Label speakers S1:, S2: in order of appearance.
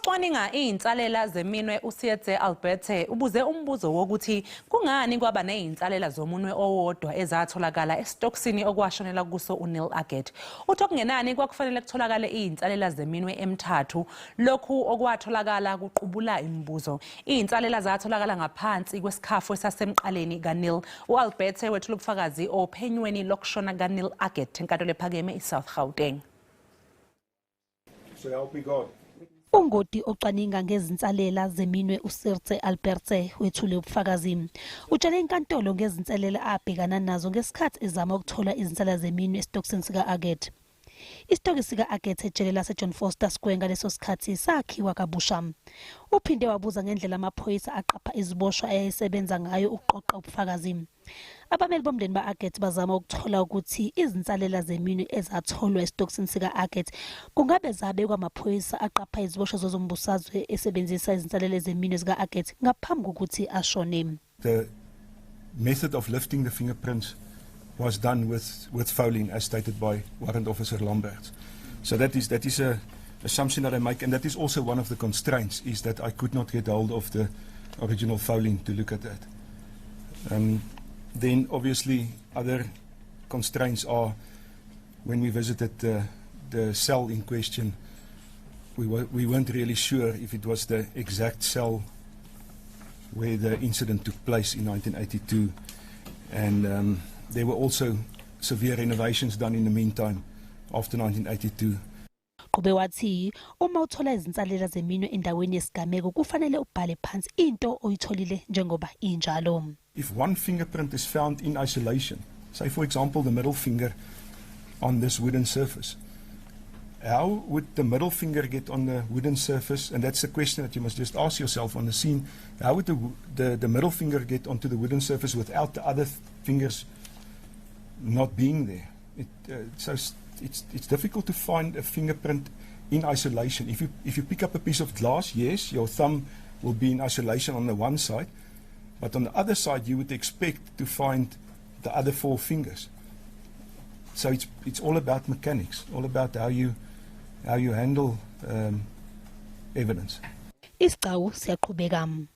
S1: Ocwaninga izinsalela zeminywe uSietze Albertse ubuze umbuzo wokuthi kungani kwaba nezinsalela zomunywe owodwa ezatholakala esitokisini okwashonela kuso uNeil Aggett. Uthi okungenani kwakufanele kutholakale izinsalela zeminywe emithathu, lokhu okwatholakala kuqubula imibuzo. Izinsalela zatholakala ngaphansi kwesikhafu esasemqaleni kaNeil. UAlbertse wethula ubufakazi ophenyweni lokushona kaNeil Aggett enkantolo ephakeme eSouth Gauteng.
S2: So help me God.
S3: Ungoti ocwaninga ngezinsalela zeminywe uSietze Albertse wethule ubufakazi. Utshele inkantolo ngezinsalela abhekana nazo ngesikhathi ezama ukuthola izinsalela zeminywe esitokisini sika-Aggett. Isitokisi sika-Aggett ejele lase-John Foster Square ngaleso sikhathi sakhiwa kabusha. Uphinde wabuza ngendlela amaphoyisa aqapha iziboshwa ayesebenza ngayo ukuqoqa ubufakazi. Abameli bomndeni ba-Aggett bazama ukuthola ukuthi izinsalela zeminywe ezatholwa esitokisini sika-Aggett kungabe zabekwa amaphoyisa aqapha iziboshwa zombusazwe esebenzisa izinsalela zeminywe zika-Aggett ngaphambi kokuthi ashone.
S2: The method of lifting the fingerprints was done with fouling as stated by Warrant Officer Albertse. So that is a assumption that I make, and that is also one of the constraints, is that I could not get hold of the original fouling to look at that. Then obviously other constraints are when we visited the cell in question, we weren't really sure if it was the exact cell where the incident took place in 1982, and there were also severe renovations done in the meantime after 1982.
S3: Qube wathi uma uthola izinsalela zeminywe endaweni yesigameko kufanele ubhale phansi into oyitholile njengoba injalo.
S2: If one fingerprint is found in isolation, say for example the middle finger on this wooden surface, how would the middle finger get on the wooden surface? And that's the question that you must just ask yourself on the scene. How would the middle finger get onto the wooden surface without the other fingers not being there? So it's difficult to find a fingerprint in isolation. If you pick up a piece of glass, yes, your thumb will be in isolation on the one side, but on the other side you would expect to find the other four fingers. So it's all about mechanics, all about how you handle evidence.
S3: Isicau siyaqhubeka.